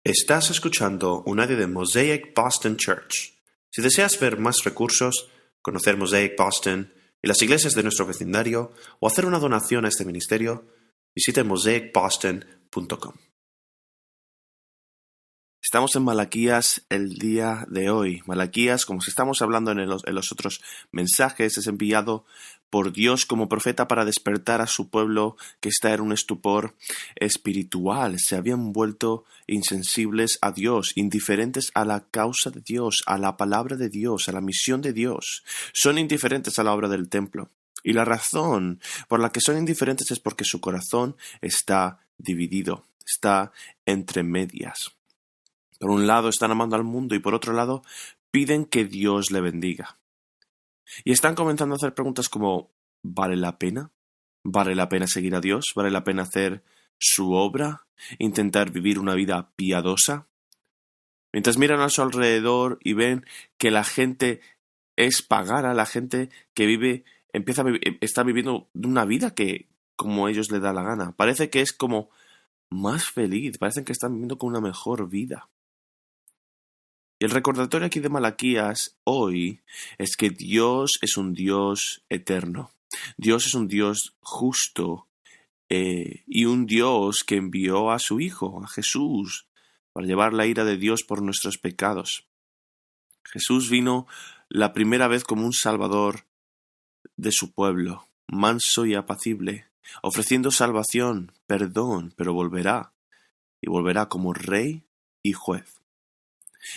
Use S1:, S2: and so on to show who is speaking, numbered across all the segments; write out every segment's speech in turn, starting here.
S1: Estás escuchando un audio de Mosaic Boston Church. Si deseas ver más recursos, conocer Mosaic Boston y las iglesias de nuestro vecindario o hacer una donación a este ministerio, visite mosaicboston.com.
S2: Estamos en Malaquías el día de hoy. Malaquías, como estamos hablando en los otros mensajes, es enviado por Dios como profeta para despertar a su pueblo que está en un estupor espiritual. Se habían vuelto insensibles a Dios, indiferentes a la causa de Dios, a la palabra de Dios, a la misión de Dios. Son indiferentes a la obra del templo. Y la razón por la que son indiferentes es porque su corazón está dividido, está entre medias. Por un lado están amando al mundo y por otro lado piden que Dios le bendiga. Y están comenzando a hacer preguntas como ¿vale la pena? ¿Vale la pena seguir a Dios? ¿Vale la pena hacer su obra? ¿Intentar vivir una vida piadosa? Mientras miran a su alrededor y ven que la gente es pagana, la gente que está viviendo una vida que como ellos les da la gana. Parece que es como más feliz, parecen que están viviendo con una mejor vida. Y el recordatorio aquí de Malaquías hoy es que Dios es un Dios eterno. Dios es un Dios justo y un Dios que envió a su Hijo, a Jesús, para llevar la ira de Dios por nuestros pecados. Jesús vino la primera vez como un salvador de su pueblo, manso y apacible, ofreciendo salvación, perdón, pero volverá, y volverá como rey y juez.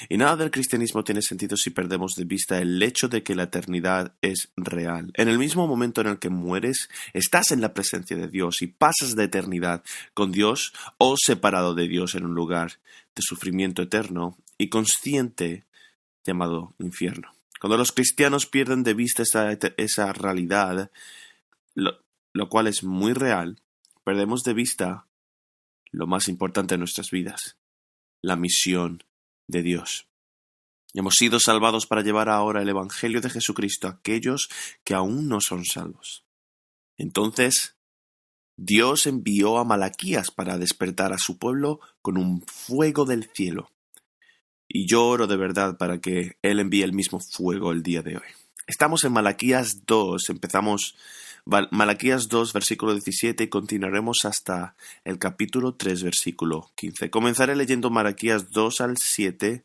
S2: Y nada del cristianismo tiene sentido si perdemos de vista el hecho de que la eternidad es real. En el mismo momento en el que mueres, estás en la presencia de Dios y pasas de eternidad con Dios o separado de Dios en un lugar de sufrimiento eterno y consciente llamado infierno. Cuando los cristianos pierden de vista esa realidad, lo cual es muy real, perdemos de vista lo más importante de nuestras vidas, la misión de Dios. Hemos sido salvados para llevar ahora el Evangelio de Jesucristo a aquellos que aún no son salvos. Entonces, Dios envió a Malaquías para despertar a su pueblo con un fuego del cielo. Y yo oro de verdad para que Él envíe el mismo fuego el día de hoy. Estamos en Malaquías 2, empezamos Malaquías 2, versículo 17 y continuaremos hasta el capítulo 3, versículo 15. Comenzaré leyendo Malaquías 2 al 7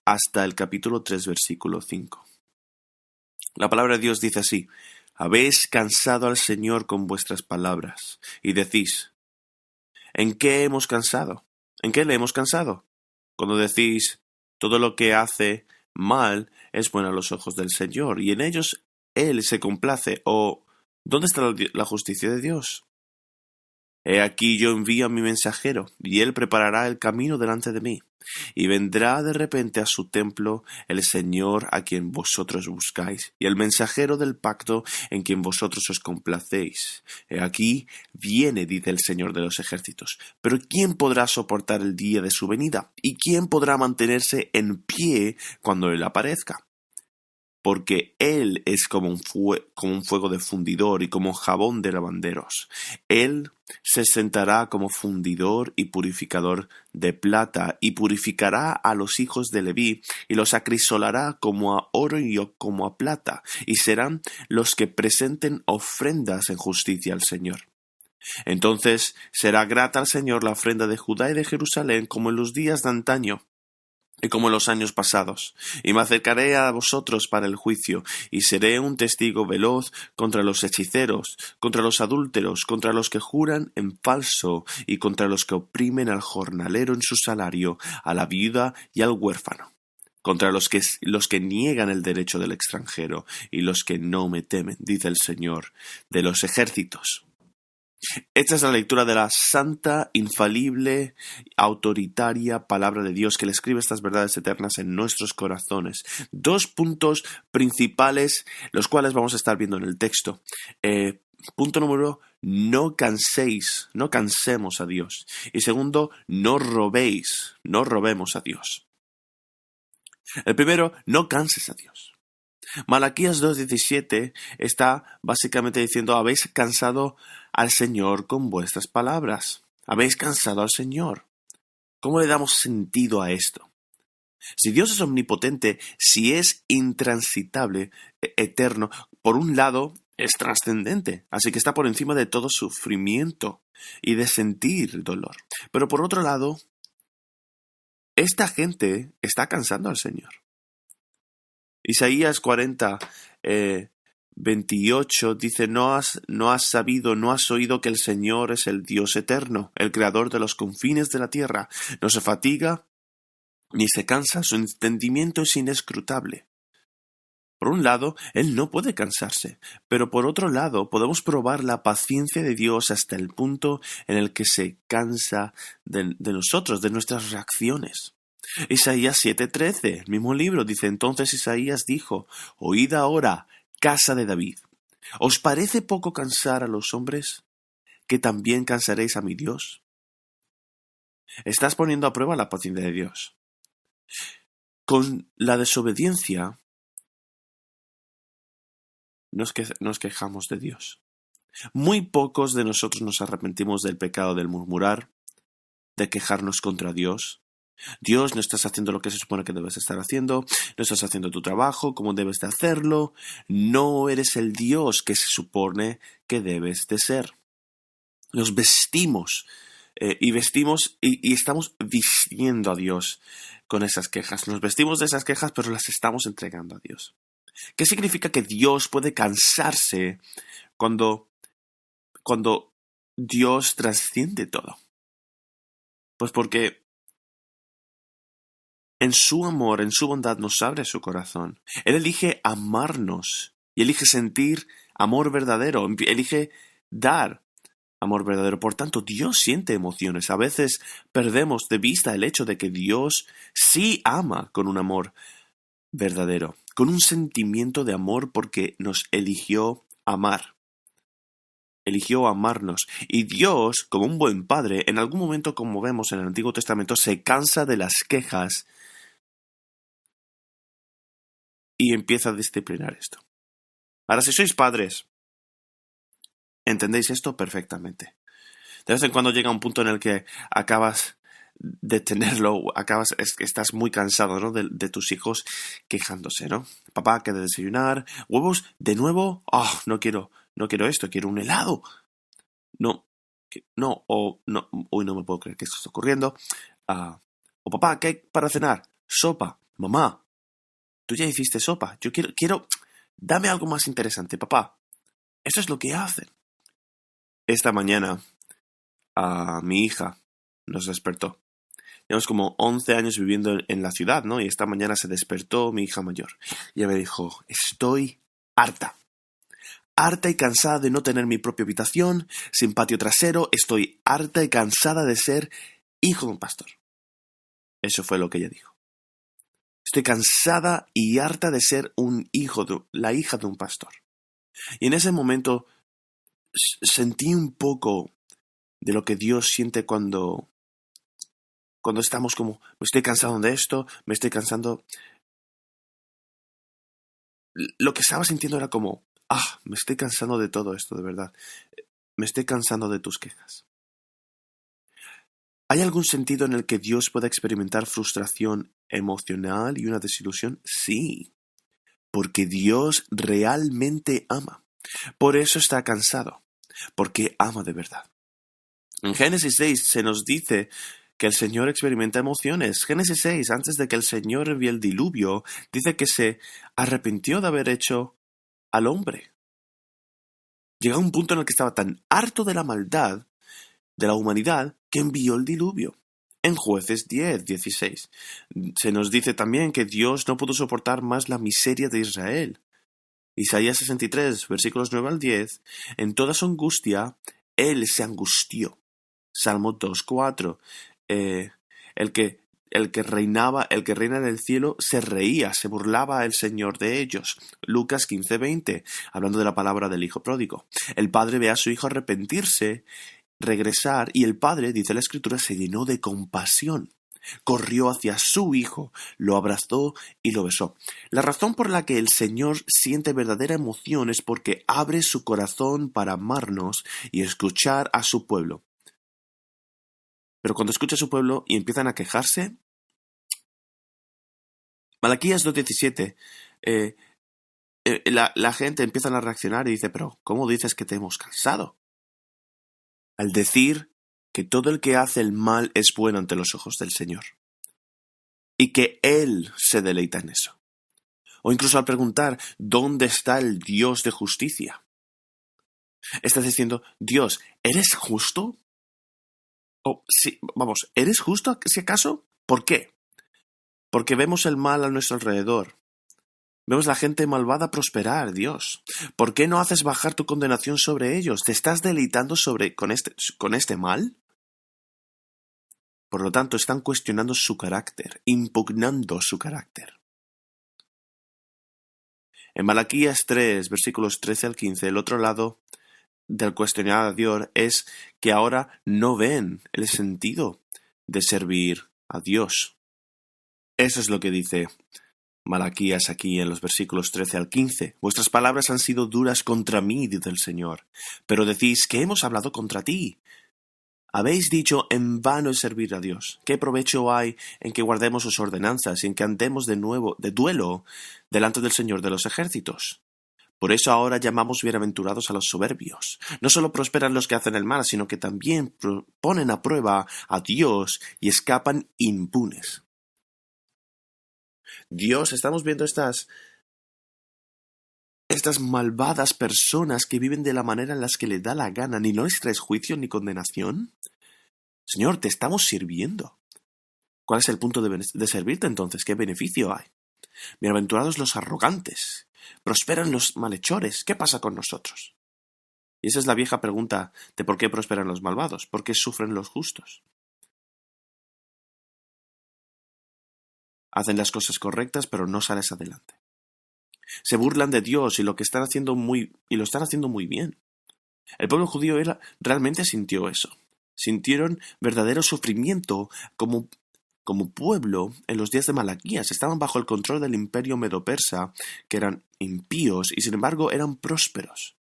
S2: hasta el capítulo 3, versículo 5. La palabra de Dios dice así: Habéis cansado al Señor con vuestras palabras y decís, ¿en qué hemos cansado? ¿En qué le hemos cansado? Cuando decís, todo lo que hace mal es bueno a los ojos del Señor y en ellos Él se complace, o ¿dónde está la justicia de Dios? He aquí yo envío a mi mensajero, y él preparará el camino delante de mí, y vendrá de repente a su templo el Señor a quien vosotros buscáis, y el mensajero del pacto en quien vosotros os complacéis. He aquí viene, dice el Señor de los ejércitos. Pero ¿quién podrá soportar el día de su venida? ¿Y quién podrá mantenerse en pie cuando él aparezca? Porque Él es como un fuego de fundidor y como jabón de lavanderos. Él se sentará como fundidor y purificador de plata, y purificará a los hijos de Leví, y los acrisolará como a oro y como a plata, y serán los que presenten ofrendas en justicia al Señor. Entonces será grata al Señor la ofrenda de Judá y de Jerusalén como en los días de antaño, y como en los años pasados, y me acercaré a vosotros para el juicio, y seré un testigo veloz contra los hechiceros, contra los adúlteros, contra los que juran en falso, y contra los que oprimen al jornalero en su salario, a la viuda y al huérfano, contra los que niegan el derecho del extranjero, y los que no me temen, dice el Señor de los ejércitos. Esta es la lectura de la santa, infalible, autoritaria palabra de Dios que le escribe estas verdades eternas en nuestros corazones. 2 puntos principales, los cuales vamos a estar viendo en el texto. Punto número 1, no cansemos a Dios. Y segundo, no robemos a Dios. El primero, no canses a Dios. Malaquías 2:17 está básicamente diciendo: habéis cansado al Señor con vuestras palabras. Habéis cansado al Señor. ¿Cómo le damos sentido a esto? Si Dios es omnipotente, si es intransitable, eterno, por un lado es trascendente, así que está por encima de todo sufrimiento y de sentir dolor. Pero por otro lado, esta gente está cansando al Señor. Isaías 40, 28 dice, no has sabido, no has oído que el Señor es el Dios eterno, el creador de los confines de la tierra. No se fatiga ni se cansa, su entendimiento es inescrutable. Por un lado, Él no puede cansarse, pero por otro lado, podemos probar la paciencia de Dios hasta el punto en el que se cansa de nosotros, de nuestras reacciones. Isaías 7:13, el mismo libro, dice, entonces Isaías dijo, oíd ahora, casa de David, ¿os parece poco cansar a los hombres, que también cansaréis a mi Dios? Estás poniendo a prueba la paciencia de Dios. Con la desobediencia nos quejamos de Dios. Muy pocos de nosotros nos arrepentimos del pecado del murmurar, de quejarnos contra Dios. Dios, no estás haciendo lo que se supone que debes estar haciendo, no estás haciendo tu trabajo como debes de hacerlo, no eres el Dios que se supone que debes de ser. Nos vestimos y estamos vistiendo a Dios con esas quejas. Nos vestimos de esas quejas, pero las estamos entregando a Dios. ¿Qué significa que Dios puede cansarse cuando Dios trasciende todo? Pues porque en su amor, en su bondad nos abre su corazón. Él elige amarnos y elige sentir amor verdadero, elige dar amor verdadero. Por tanto, Dios siente emociones. A veces perdemos de vista el hecho de que Dios sí ama con un amor verdadero, con un sentimiento de amor porque nos eligió amar. Eligió amarnos. Y Dios, como un buen padre, en algún momento, como vemos en el Antiguo Testamento, se cansa de las quejas y empieza a disciplinar esto. Ahora, si sois padres, entendéis esto perfectamente. De vez en cuando llega un punto en el que acabas de tenerlo, estás muy cansado, ¿no? de tus hijos quejándose, ¿no? Papá, que de desayunar, huevos, de nuevo, no quiero esto, quiero un helado. No, hoy no me puedo creer que esto está ocurriendo. O papá, ¿qué hay para cenar? Sopa. Mamá, tú ya hiciste sopa. Yo quiero, dame algo más interesante, papá. Eso es lo que hacen. Esta mañana, mi hija nos despertó. Llevamos como 11 años viviendo en la ciudad, ¿no? Y esta mañana se despertó mi hija mayor. Y ella me dijo, estoy harta. Harta y cansada de no tener mi propia habitación, sin patio trasero. Estoy harta y cansada de ser hijo de un pastor. Eso fue lo que ella dijo. Estoy cansada y harta de ser la hija de un pastor. Y en ese momento sentí un poco de lo que Dios siente cuando estamos como, me estoy cansado de esto, me estoy cansando. Lo que estaba sintiendo era como, me estoy cansando de todo esto, de verdad. Me estoy cansando de tus quejas. ¿Hay algún sentido en el que Dios pueda experimentar frustración emocional y una desilusión? Sí, porque Dios realmente ama. Por eso está cansado, porque ama de verdad. En Génesis 6 se nos dice que el Señor experimenta emociones. Génesis 6, antes de que el Señor envíe el diluvio, dice que se arrepintió de haber hecho al hombre. Llegó a un punto en el que estaba tan harto de la maldad de la humanidad que envió el diluvio. En Jueces 10, 16, se nos dice también que Dios no pudo soportar más la miseria de Israel. Isaías 63, versículos 9 al 10, en toda su angustia, Él se angustió. Salmo 2, 4, el que reina en el cielo se reía, se burlaba el Señor de ellos. Lucas 15, 20, hablando de la palabra del hijo pródigo. El padre ve a su hijo arrepentirse, regresar, y el padre, dice la Escritura, se llenó de compasión. Corrió hacia su hijo, lo abrazó y lo besó. La razón por la que el Señor siente verdadera emoción es porque abre su corazón para amarnos y escuchar a su pueblo. Pero cuando escucha a su pueblo y empiezan a quejarse, Malaquías 2:17, la gente empieza a reaccionar y dice, pero ¿cómo dices que te hemos cansado? Al decir que todo el que hace el mal es bueno ante los ojos del Señor y que Él se deleita en eso. O incluso al preguntar, ¿dónde está el Dios de justicia? Estás diciendo, Dios, ¿eres justo? Sí, vamos, ¿eres justo si acaso? ¿Por qué? Porque vemos el mal a nuestro alrededor. Vemos la gente malvada prosperar, Dios. ¿Por qué no haces bajar tu condenación sobre ellos? ¿Te estás deleitando con este mal? Por lo tanto, están cuestionando su carácter, impugnando su carácter. En Malaquías 3, versículos 13 al 15, el otro lado del cuestionar a Dios es que ahora no ven el sentido de servir a Dios. Eso es lo que dice Malaquías aquí en los versículos 13 al 15. Vuestras palabras han sido duras contra mí, dice el Señor, pero decís que hemos hablado contra ti. Habéis dicho, en vano es servir a Dios. ¿Qué provecho hay en que guardemos sus ordenanzas y en que andemos de duelo delante del Señor de los ejércitos? Por eso ahora llamamos bienaventurados a los soberbios. No solo prosperan los que hacen el mal, sino que también ponen a prueba a Dios y escapan impunes. Dios, estamos viendo estas malvadas personas que viven de la manera en la que les da la gana, ni no les traes juicio ni condenación. Señor, te estamos sirviendo. ¿Cuál es el punto de servirte entonces? ¿Qué beneficio hay? Bienaventurados los arrogantes. Prosperan los malhechores. ¿Qué pasa con nosotros? Y esa es la vieja pregunta de por qué prosperan los malvados, por qué sufren los justos. Hacen las cosas correctas, pero no sales adelante. Se burlan de Dios y lo están haciendo muy bien. El pueblo judío realmente sintió eso. Sintieron verdadero sufrimiento como pueblo en los días de Malaquías. Estaban bajo el control del imperio medo-persa, que eran impíos y sin embargo eran prósperos.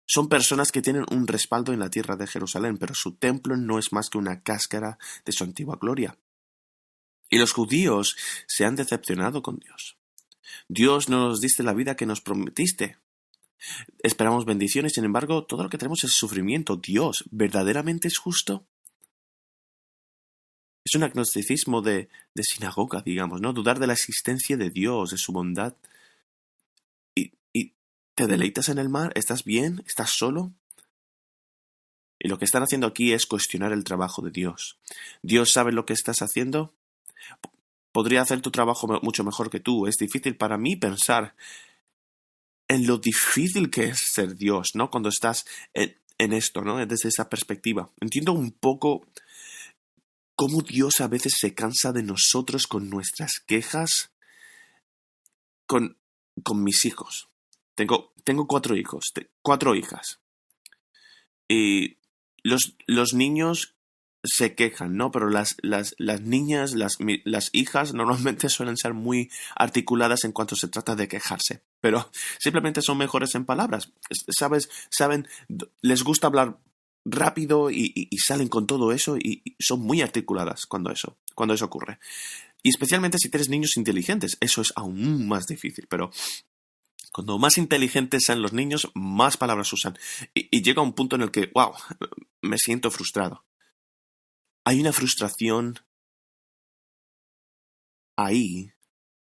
S2: Son personas que tienen un respaldo en la tierra de Jerusalén, pero su templo no es más que una cáscara de su antigua gloria. Y los judíos se han decepcionado con Dios. Dios no nos diste la vida que nos prometiste. Esperamos bendiciones, sin embargo, todo lo que tenemos es sufrimiento. ¿Dios verdaderamente es justo? Es un agnosticismo de sinagoga, digamos, ¿no? Dudar de la existencia de Dios, de su bondad. ¿Y te deleitas en el mar? ¿Estás bien? ¿Estás solo? Y lo que están haciendo aquí es cuestionar el trabajo de Dios. ¿Dios sabe lo que estás haciendo? Podría hacer tu trabajo mucho mejor que tú. Es difícil para mí pensar en lo difícil que es ser Dios, ¿no? Cuando estás en esto, ¿no? Desde esa perspectiva. Entiendo un poco cómo Dios a veces se cansa de nosotros con nuestras quejas, con mis hijos. Tengo 4 hijos, 4 hijas. Y los niños se quejan, ¿no? Pero las niñas, las hijas normalmente suelen ser muy articuladas en cuanto se trata de quejarse. Pero simplemente son mejores en palabras. Saben, les gusta hablar rápido y salen con todo eso y son muy articuladas cuando eso ocurre. Y especialmente si tienes niños inteligentes, eso es aún más difícil, pero cuando más inteligentes sean los niños, más palabras usan. Y llega un punto en el que, wow, me siento frustrado. Hay una frustración ahí,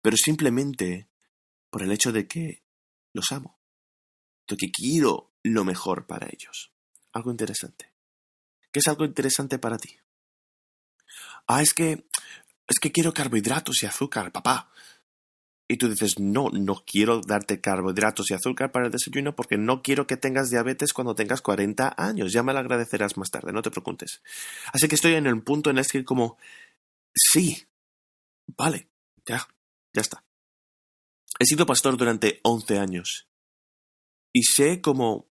S2: pero simplemente por el hecho de que los amo, de que quiero lo mejor para ellos. Algo interesante. ¿Qué es algo interesante para ti? Es que quiero carbohidratos y azúcar, papá. Y tú dices, no quiero darte carbohidratos y azúcar para el desayuno porque no quiero que tengas diabetes cuando tengas 40 años. Ya me lo agradecerás más tarde, no te preocupes. Así que estoy en el punto en el que como, sí, vale, ya está. He sido pastor durante 11 años y sé cómo.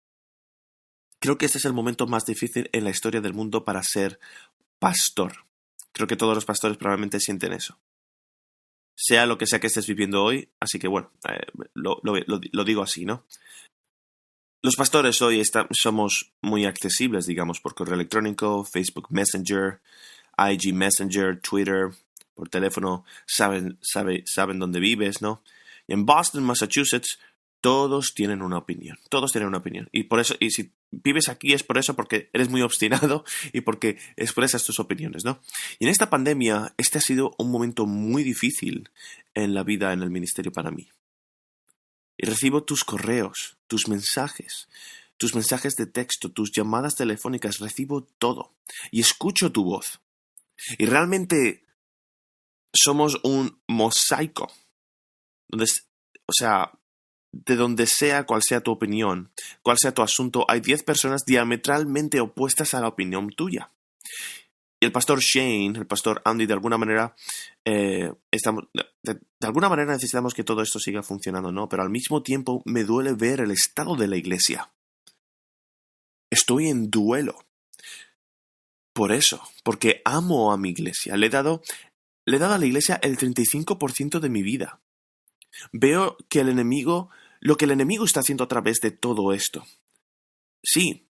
S2: Creo que este es el momento más difícil en la historia del mundo para ser pastor. Creo que todos los pastores probablemente sienten eso. Sea lo que sea que estés viviendo hoy, así que bueno, lo digo así, ¿no? Los pastores hoy somos muy accesibles, digamos, por correo electrónico, Facebook Messenger, IG Messenger, Twitter, por teléfono, saben dónde vives, ¿no? Y en Boston, Massachusetts, todos tienen una opinión. Todos tienen una opinión. Y por eso, y si vives aquí es por eso, porque eres muy obstinado y porque expresas tus opiniones, ¿no? Y en esta pandemia, este ha sido un momento muy difícil en la vida, en el ministerio para mí. Y recibo tus correos, tus mensajes de texto, tus llamadas telefónicas, recibo todo. Y escucho tu voz. Y realmente somos un mosaico. De donde sea cual sea tu opinión, cual sea tu asunto, hay 10 personas diametralmente opuestas a la opinión tuya. Y el pastor Shane, el pastor Andy, de alguna manera, de alguna manera necesitamos que todo esto siga funcionando, ¿no? Pero al mismo tiempo me duele ver el estado de la iglesia. Estoy en duelo. Por eso, porque amo a mi iglesia. Le he dado a la iglesia el 35% de mi vida. Veo que lo que el enemigo está haciendo a través de todo esto. Sí,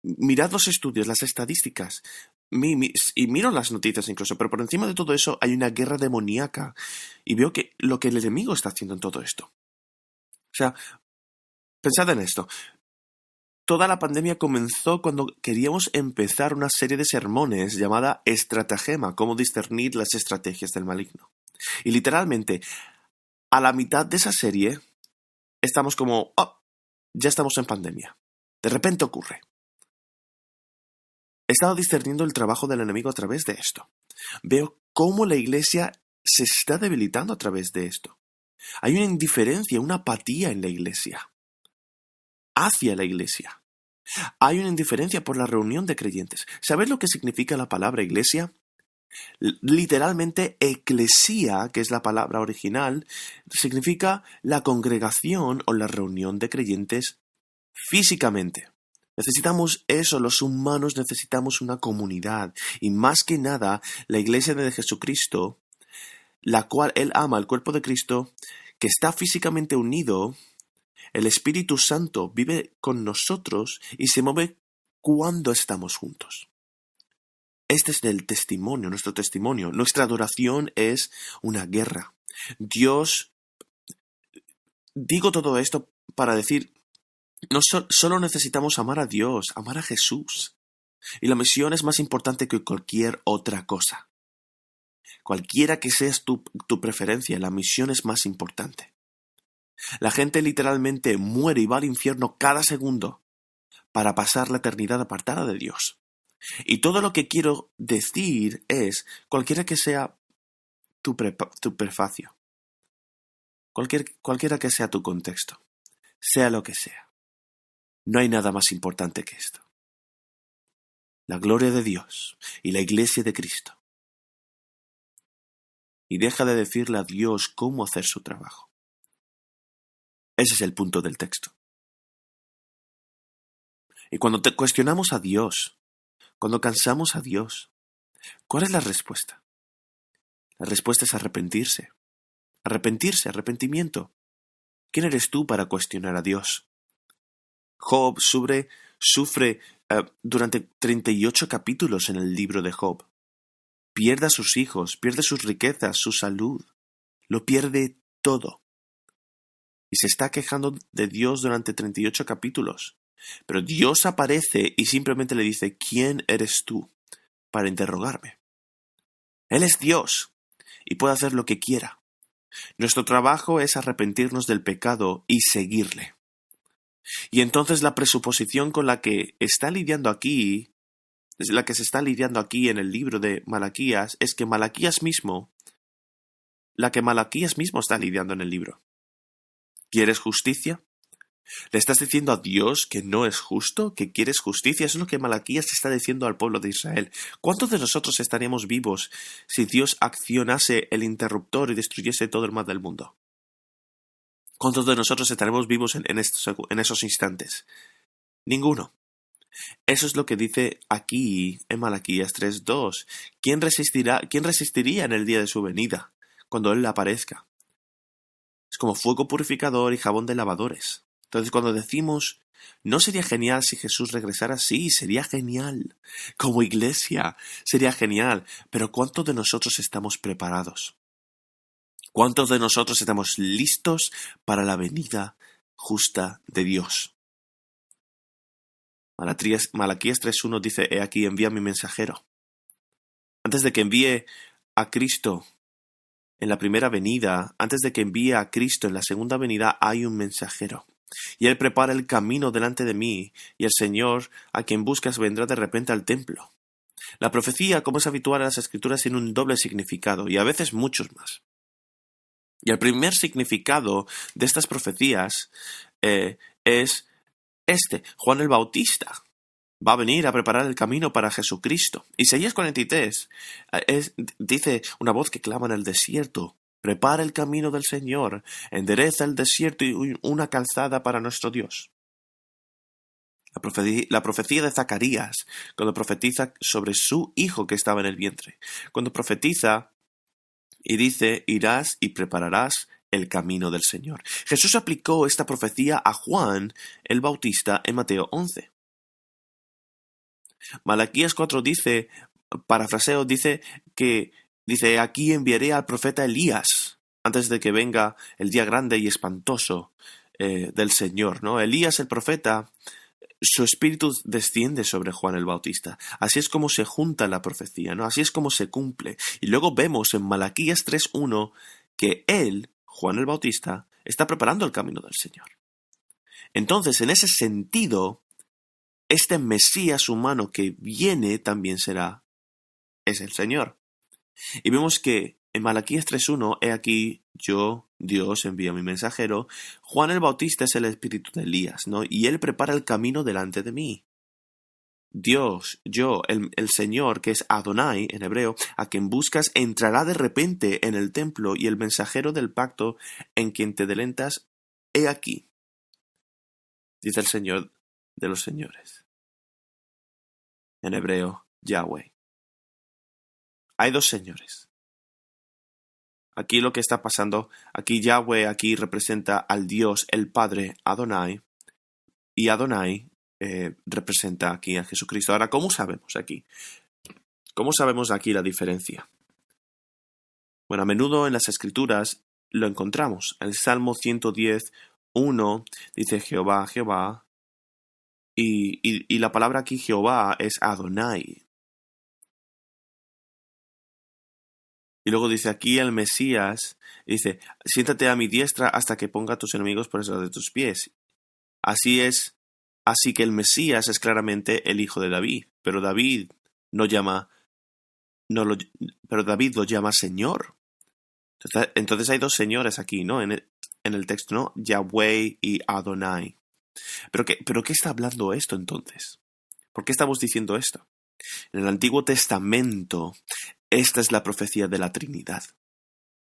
S2: mirad los estudios, las estadísticas, y miro las noticias incluso, pero por encima de todo eso hay una guerra demoníaca y veo que lo que el enemigo está haciendo en todo esto. O sea, pensad en esto. Toda la pandemia comenzó cuando queríamos empezar una serie de sermones llamada Estratagema, cómo discernir las estrategias del maligno. Y literalmente, a la mitad de esa serie, estamos como, ya estamos en pandemia. De repente ocurre. He estado discerniendo el trabajo del enemigo a través de esto. Veo cómo la iglesia se está debilitando a través de esto. Hay una indiferencia, una apatía en la iglesia. Hacia la iglesia. Hay una indiferencia por la reunión de creyentes. ¿Sabes lo que significa la palabra iglesia? Literalmente, eclesía, que es la palabra original, significa la congregación o la reunión de creyentes físicamente. Necesitamos eso, los humanos necesitamos una comunidad. Y más que nada, la iglesia de Jesucristo, la cual Él ama, el cuerpo de Cristo, que está físicamente unido. El Espíritu Santo vive con nosotros y se mueve cuando estamos juntos. Este es el testimonio, nuestro testimonio. Nuestra adoración es una guerra. Digo todo esto para decir, solo necesitamos amar a Dios, amar a Jesús. Y la misión es más importante que cualquier otra cosa. Cualquiera que sea tu preferencia, la misión es más importante. La gente literalmente muere y va al infierno cada segundo para pasar la eternidad apartada de Dios. Y todo lo que quiero decir es, cualquiera que sea tu prefacio, cualquiera que sea tu contexto, sea lo que sea, no hay nada más importante que esto. La gloria de Dios y la iglesia de Cristo. Y deja de decirle a Dios cómo hacer su trabajo. Ese es el punto del texto. Y cuando cuestionamos a Dios, cuando cansamos a Dios, ¿cuál es la respuesta? La respuesta es arrepentirse. Arrepentimiento. ¿Quién eres tú para cuestionar a Dios? Job sufre durante 38 capítulos en el libro de Job. Pierde a sus hijos, pierde sus riquezas, su salud. Lo pierde todo. Y se está quejando de Dios durante 38 capítulos. Pero Dios aparece y simplemente le dice, ¿quién eres tú para interrogarme? Él es Dios y puede hacer lo que quiera. Nuestro trabajo es arrepentirnos del pecado y seguirle. Y entonces la presuposición con la que está lidiando aquí, la que se está lidiando aquí en el libro de Malaquías, es que Malaquías mismo está lidiando en el libro. ¿Quieres justicia? ¿Le estás diciendo a Dios que no es justo? ¿Que quieres justicia? Eso es lo que Malaquías está diciendo al pueblo de Israel. ¿Cuántos de nosotros estaríamos vivos si Dios accionase el interruptor y destruyese todo el mal del mundo? ¿Cuántos de nosotros estaremos vivos en esos instantes? Ninguno. Eso es lo que dice aquí en Malaquías 3:2. ¿Quién resistiría en el día de su venida, cuando Él aparezca? Es como fuego purificador y jabón de lavadores. Entonces, cuando decimos ¿No sería genial si Jesús regresara? Sí, sería genial. Como iglesia, sería genial. Pero ¿cuántos de nosotros estamos preparados? ¿Cuántos de nosotros estamos listos para la venida justa de Dios? Malaquías 3:1 dice: He aquí, envía mi mensajero. Antes de que envíe a Cristo en la primera venida, antes de que envíe a Cristo en la segunda venida, hay un mensajero. Y Él prepara el camino delante de mí, y el Señor, a quien buscas, vendrá de repente al templo. La profecía, como es habitual en las Escrituras, tiene un doble significado, y a veces muchos más. Y el primer significado de estas profecías es Juan el Bautista va a venir a preparar el camino para Jesucristo. Isaías 43 dice una voz que clama en el desierto: prepara el camino del Señor, endereza el desierto y una calzada para nuestro Dios. La profecía de Zacarías, cuando profetiza sobre su hijo que estaba en el vientre, cuando profetiza y dice: irás y prepararás el camino del Señor. Jesús aplicó esta profecía a Juan el Bautista en Mateo 11. Malaquías 4 dice, parafraseo, dice: aquí enviaré al profeta Elías antes de que venga el día grande y espantoso del Señor, ¿no? Elías el profeta, su espíritu desciende sobre Juan el Bautista. Así es como se junta la profecía, ¿no? Así es como se cumple. Y luego vemos en Malaquías 3:1 que él, Juan el Bautista, está preparando el camino del Señor. Entonces, en ese sentido, este Mesías humano que viene también es el Señor. Y vemos que en Malaquías 3:1, he aquí, yo, Dios, envía mi mensajero. Juan el Bautista es el espíritu de Elías, ¿no? Y él prepara el camino delante de mí. Dios, yo, el Señor, que es Adonai en hebreo, a quien buscas, entrará de repente en el templo, y el mensajero del pacto en quien te deleitas, he aquí, dice el Señor de los señores. En hebreo, Yahweh. Hay dos señores. Aquí lo que está pasando, aquí Yahweh aquí representa al Dios, el Padre, Adonai, y Adonai representa aquí a Jesucristo. Ahora, ¿cómo sabemos aquí? ¿Cómo sabemos aquí la diferencia? Bueno, a menudo en las Escrituras lo encontramos. El Salmo 110:1 dice: Jehová, Jehová, y la palabra aquí Jehová es Adonai. Y luego dice aquí el Mesías, dice: siéntate a mi diestra hasta que ponga a tus enemigos por encima de tus pies. Así que el Mesías es claramente el hijo de David, pero David lo llama Señor. Entonces hay dos señores aquí, ¿no? En el texto, ¿no? Yahweh y Adonai. ¿Pero qué está hablando esto entonces? ¿Por qué estamos diciendo esto? En el Antiguo Testamento, esta es la profecía de la Trinidad.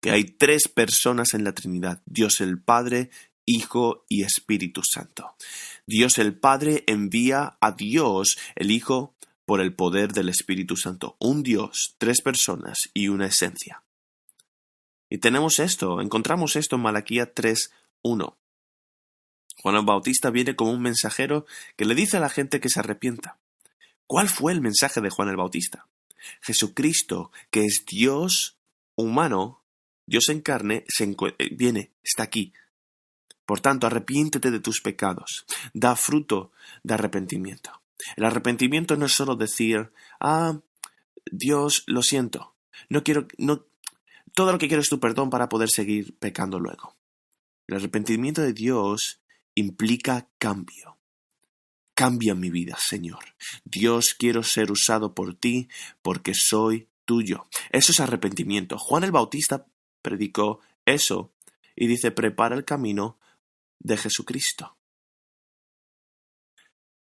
S2: Que hay tres personas en la Trinidad: Dios el Padre, Hijo y Espíritu Santo. Dios el Padre envía a Dios el Hijo por el poder del Espíritu Santo. Un Dios, tres personas y una esencia. Y encontramos esto en Malaquías 3:1. Juan el Bautista viene como un mensajero que le dice a la gente que se arrepienta. ¿Cuál fue el mensaje de Juan el Bautista? Jesucristo, que es Dios humano, Dios en carne, viene, está aquí. Por tanto, arrepiéntete de tus pecados. Da fruto de arrepentimiento. El arrepentimiento no es solo decir: Dios, lo siento. Todo lo que quiero es tu perdón para poder seguir pecando luego. El arrepentimiento de Dios implica cambio. Cambia mi vida, Señor. Dios, quiero ser usado por ti porque soy tuyo. Eso es arrepentimiento. Juan el Bautista predicó eso y dice: prepara el camino de Jesucristo.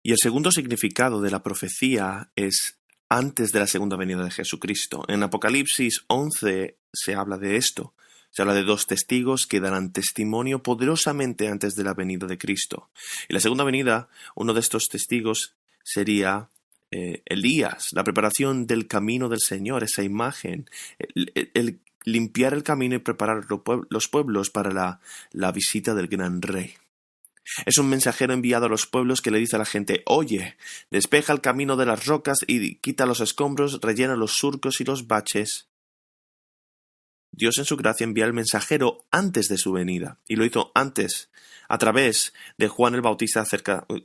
S2: Y el segundo significado de la profecía es antes de la segunda venida de Jesucristo. En Apocalipsis 11 se habla de esto. Se habla de dos testigos que darán testimonio poderosamente antes de la venida de Cristo. Y la segunda venida, uno de estos testigos sería Elías, la preparación del camino del Señor, esa imagen, el limpiar el camino y preparar los pueblos para la visita del gran rey. Es un mensajero enviado a los pueblos que le dice a la gente: oye, despeja el camino de las rocas y quita los escombros, rellena los surcos y los baches. Dios en su gracia envía al mensajero antes de su venida, y lo hizo antes, a través de Juan el Bautista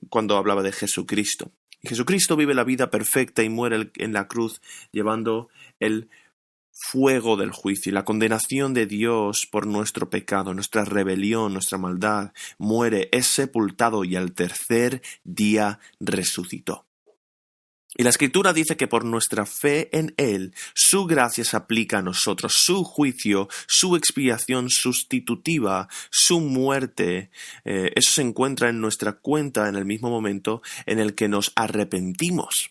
S2: cuando hablaba de Jesucristo. Jesucristo vive la vida perfecta y muere en la cruz llevando el fuego del juicio y la condenación de Dios por nuestro pecado, nuestra rebelión, nuestra maldad. Muere, es sepultado y al tercer día resucitó. Y la Escritura dice que por nuestra fe en Él, su gracia se aplica a nosotros, su juicio, su expiación sustitutiva, su muerte, eso se encuentra en nuestra cuenta en el mismo momento en el que nos arrepentimos.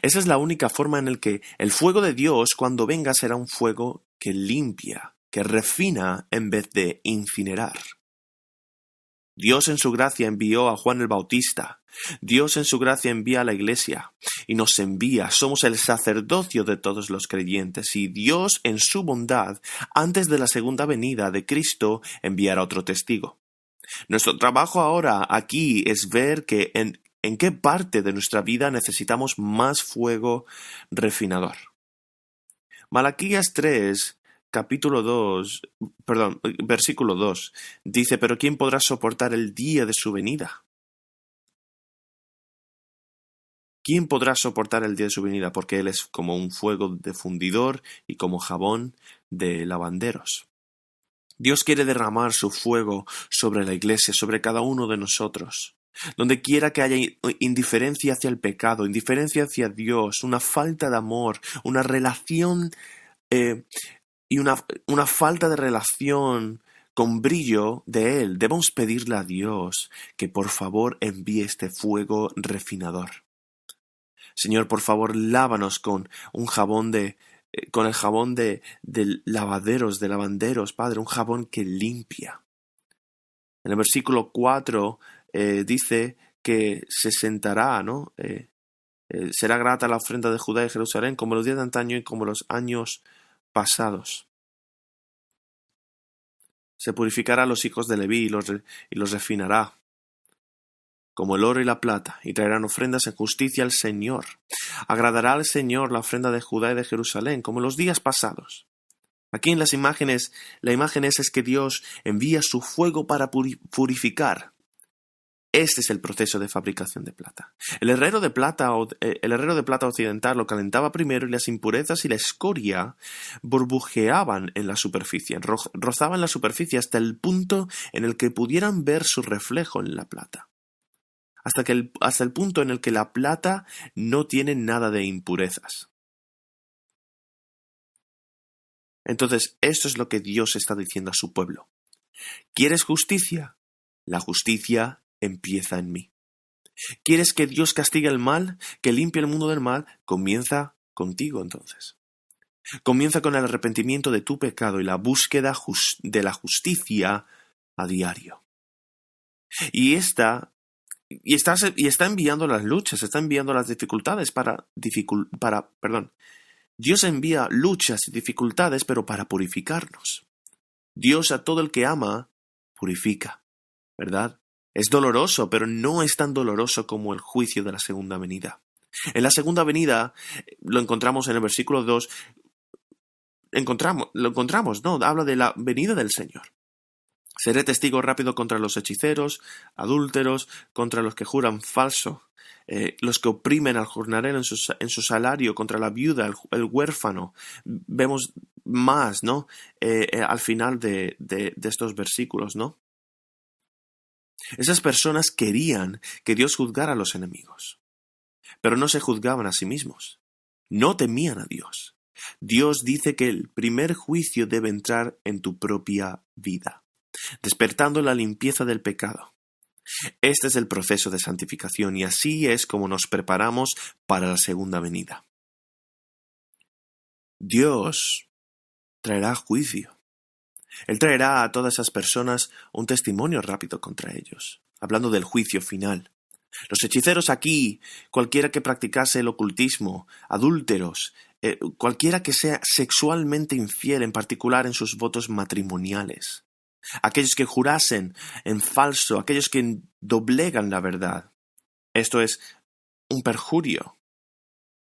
S2: Esa es la única forma en la que el fuego de Dios, cuando venga, será un fuego que limpia, que refina en vez de incinerar. Dios en su gracia envió a Juan el Bautista. Dios en su gracia envía a la Iglesia y nos envía. Somos el sacerdocio de todos los creyentes y Dios en su bondad, antes de la segunda venida de Cristo, enviará otro testigo. Nuestro trabajo ahora aquí es ver que en qué parte de nuestra vida necesitamos más fuego refinador. Malaquías 3, versículo 2, dice: pero ¿quién podrá soportar el día de su venida? ¿Quién podrá soportar el día de su venida? Porque Él es como un fuego de fundidor y como jabón de lavanderos. Dios quiere derramar su fuego sobre la Iglesia, sobre cada uno de nosotros. Donde quiera que haya indiferencia hacia el pecado, indiferencia hacia Dios, una falta de amor, una relación y una falta de relación con brillo de Él, debemos pedirle a Dios que por favor envíe este fuego refinador. Señor, por favor, lávanos con el jabón de lavanderos, Padre, un jabón que limpia. En el versículo 4 dice que se sentará, ¿no? Será grata la ofrenda de Judá y Jerusalén como los días de antaño y como los años pasados. Se purificará a los hijos de Leví y los refinará como el oro y la plata, y traerán ofrendas en justicia al Señor. Agradará al Señor la ofrenda de Judá y de Jerusalén, como los días pasados. Aquí en las imágenes, la imagen es que Dios envía su fuego para purificar. Este es el proceso de fabricación de plata. El herrero de plata occidental lo calentaba primero y las impurezas y la escoria burbujeaban en la superficie, rozaban la superficie hasta el punto en el que pudieran ver su reflejo en la plata. Hasta el punto en el que la plata no tiene nada de impurezas. Entonces, esto es lo que Dios está diciendo a su pueblo. ¿Quieres justicia? La justicia empieza en mí. ¿Quieres que Dios castigue el mal, que limpie el mundo del mal? Comienza contigo entonces. Comienza con el arrepentimiento de tu pecado y la búsqueda de la justicia a diario. Y está enviando las luchas, está enviando las dificultades Dios envía luchas y dificultades, pero para purificarnos. Dios a todo el que ama, purifica, ¿verdad? Es doloroso, pero no es tan doloroso como el juicio de la segunda venida. En la segunda venida, lo encontramos en el versículo 2, ¿no? Habla de la venida del Señor. Seré testigo rápido contra los hechiceros, adúlteros, contra los que juran falso, los que oprimen al jornalero en su salario, contra la viuda, el huérfano. Vemos más, ¿no? Al final de estos versículos, ¿no? Esas personas querían que Dios juzgara a los enemigos, pero no se juzgaban a sí mismos. No temían a Dios. Dios dice que el primer juicio debe entrar en tu propia vida, despertando la limpieza del pecado. Este es el proceso de santificación y así es como nos preparamos para la segunda venida. Dios traerá juicio. Él traerá a todas esas personas un testimonio rápido contra ellos, hablando del juicio final. Los hechiceros aquí, cualquiera que practicase el ocultismo, adúlteros, cualquiera que sea sexualmente infiel, en particular en sus votos matrimoniales. aquellos que jurasen en falso, aquellos que doblegan la verdad. Esto es un perjurio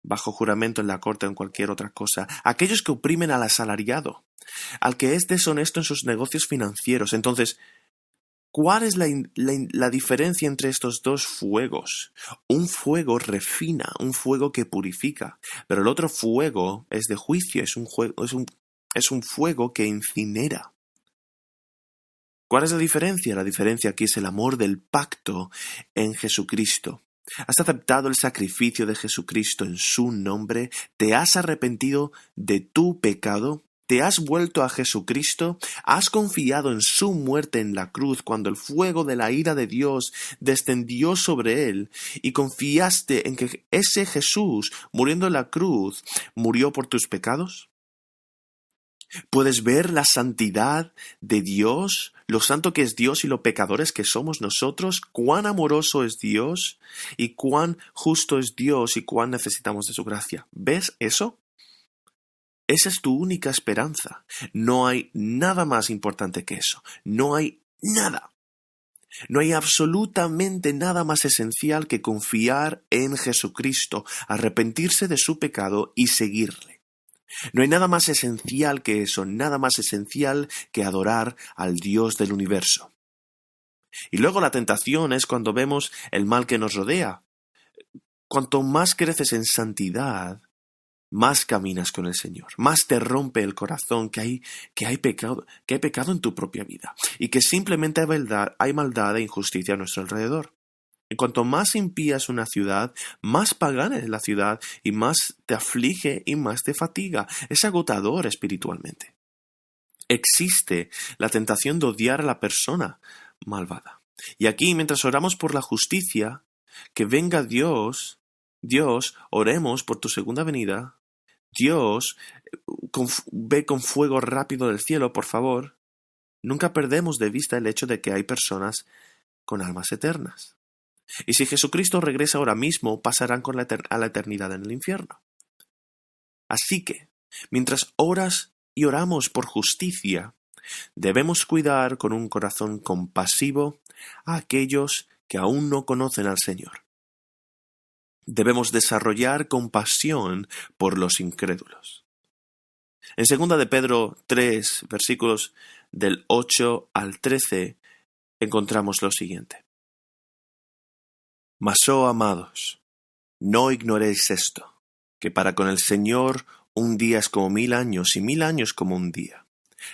S2: bajo juramento en la corte o en cualquier otra cosa. Aquellos que oprimen al asalariado, al que es deshonesto en sus negocios financieros. Entonces, ¿cuál es la diferencia entre estos dos fuegos? Un fuego refina, un fuego que purifica, pero el otro fuego es de juicio, es un fuego que incinera. ¿Cuál es la diferencia? La diferencia aquí es el amor del pacto en Jesucristo. ¿Has aceptado el sacrificio de Jesucristo en su nombre? ¿Te has arrepentido de tu pecado? ¿Te has vuelto a Jesucristo? ¿Has confiado en su muerte en la cruz cuando el fuego de la ira de Dios descendió sobre él? ¿Y confiaste en que ese Jesús, muriendo en la cruz, murió por tus pecados? ¿Puedes ver la santidad de Dios, lo santo que es Dios y lo pecadores que somos nosotros? ¿Cuán amoroso es Dios y cuán justo es Dios y cuán necesitamos de su gracia? ¿Ves eso? Esa es tu única esperanza. No hay nada más importante que eso. No hay nada. No hay absolutamente nada más esencial que confiar en Jesucristo, arrepentirse de su pecado y seguirle. No hay nada más esencial que eso, nada más esencial que adorar al Dios del universo. Y luego la tentación es cuando vemos el mal que nos rodea. Cuanto más creces en santidad, más caminas con el Señor, más te rompe el corazón que hay pecado en tu propia vida y que simplemente hay maldad e injusticia a nuestro alrededor. Y cuanto más impía es una ciudad, más pagana es la ciudad y más te aflige y más te fatiga. Es agotador espiritualmente. Existe la tentación de odiar a la persona malvada. Y aquí, mientras oramos por la justicia, que venga Dios, oremos por tu segunda venida. Dios, ve con fuego rápido del cielo, por favor. Nunca perdemos de vista el hecho de que hay personas con almas eternas. Y si Jesucristo regresa ahora mismo, pasarán a la eternidad en el infierno. Así que, mientras oras y oramos por justicia, debemos cuidar con un corazón compasivo a aquellos que aún no conocen al Señor. Debemos desarrollar compasión por los incrédulos. En 2 de Pedro 3, versículos del 8 al 13, encontramos lo siguiente. Mas, oh amados, no ignoréis esto, que para con el Señor un día es como 1000 años y 1000 años como un día.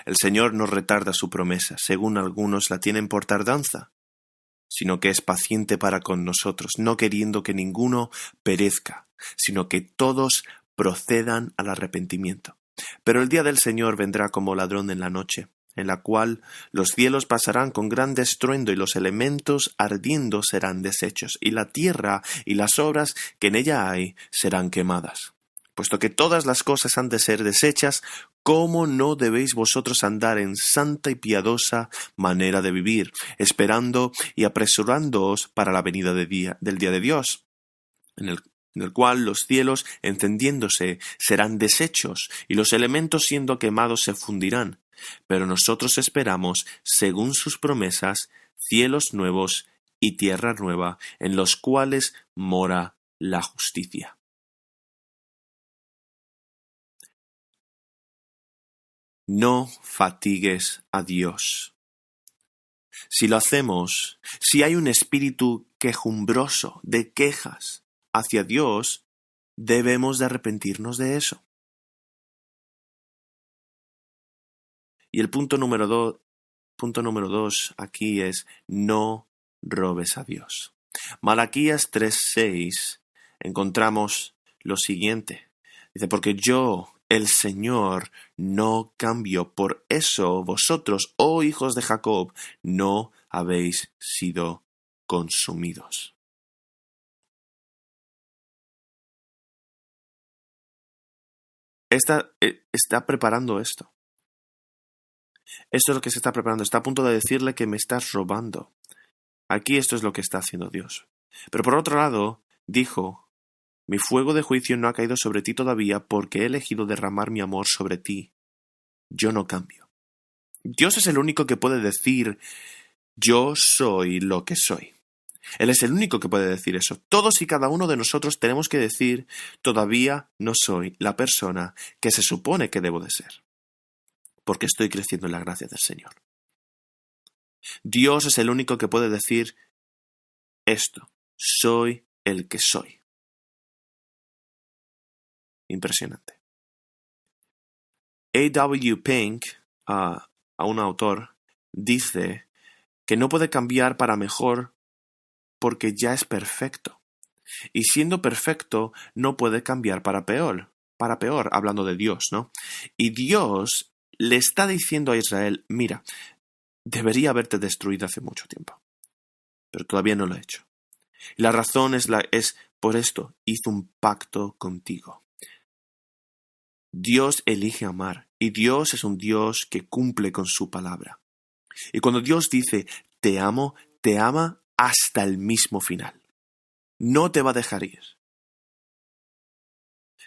S2: El Señor no retarda su promesa, según algunos la tienen por tardanza, sino que es paciente para con nosotros, no queriendo que ninguno perezca, sino que todos procedan al arrepentimiento. Pero el día del Señor vendrá como ladrón en la noche, en la cual los cielos pasarán con gran estruendo y los elementos ardiendo serán deshechos, y la tierra y las obras que en ella hay serán quemadas. Puesto que todas las cosas han de ser deshechas, ¿cómo no debéis vosotros andar en santa y piadosa manera de vivir, esperando y apresurándoos para la venida del día de Dios, en el cual los cielos, encendiéndose, serán deshechos, y los elementos siendo quemados se fundirán? Pero nosotros esperamos, según sus promesas, cielos nuevos y tierra nueva, en los cuales mora la justicia. No fatigues a Dios. Si lo hacemos, si hay un espíritu quejumbroso de quejas hacia Dios, debemos de arrepentirnos de eso. Y el punto número dos aquí es no robes a Dios. Malaquías 3:6 encontramos lo siguiente. Dice, porque yo, el Señor, no cambio. Por eso vosotros, oh hijos de Jacob, no habéis sido consumidos. Está preparando esto. Esto es lo que se está preparando. Está a punto de decirle que me estás robando. Aquí esto es lo que está haciendo Dios. Pero por otro lado, dijo, mi fuego de juicio no ha caído sobre ti todavía porque he elegido derramar mi amor sobre ti. Yo no cambio. Dios es el único que puede decir, yo soy lo que soy. Él es el único que puede decir eso. Todos y cada uno de nosotros tenemos que decir, todavía no soy la persona que se supone que debo de ser, porque estoy creciendo en la gracia del Señor. Dios es el único que puede decir esto, soy el que soy. Impresionante. A.W. Pink, a un autor, dice que no puede cambiar para mejor porque ya es perfecto. Y siendo perfecto, no puede cambiar para peor, hablando de Dios, ¿no? Y Dios le está diciendo a Israel, mira, debería haberte destruido hace mucho tiempo, pero todavía no lo he hecho. Y la razón es por esto, hizo un pacto contigo. Dios elige amar, y Dios es un Dios que cumple con su palabra. Y cuando Dios dice, te amo, te ama hasta el mismo final. No te va a dejar ir.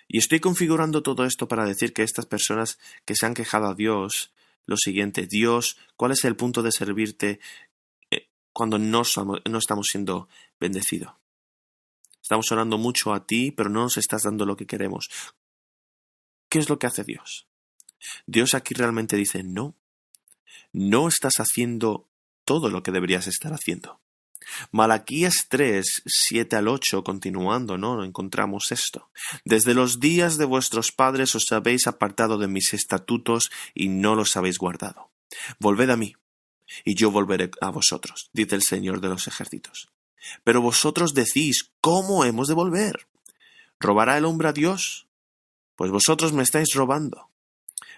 S2: Y estoy configurando todo esto para decir que estas personas que se han quejado a Dios, lo siguiente, Dios, ¿cuál es el punto de servirte cuando no estamos siendo bendecidos? Estamos orando mucho a ti, pero no nos estás dando lo que queremos. ¿Qué es lo que hace Dios? Dios aquí realmente dice, no estás haciendo todo lo que deberías estar haciendo. Malaquías 3, 7 al 8, continuando, ¿no? Encontramos esto. Desde los días de vuestros padres os habéis apartado de mis estatutos y no los habéis guardado. Volved a mí, y yo volveré a vosotros, dice el Señor de los ejércitos. Pero vosotros decís, ¿cómo hemos de volver? ¿Robará el hombre a Dios? Pues vosotros me estáis robando.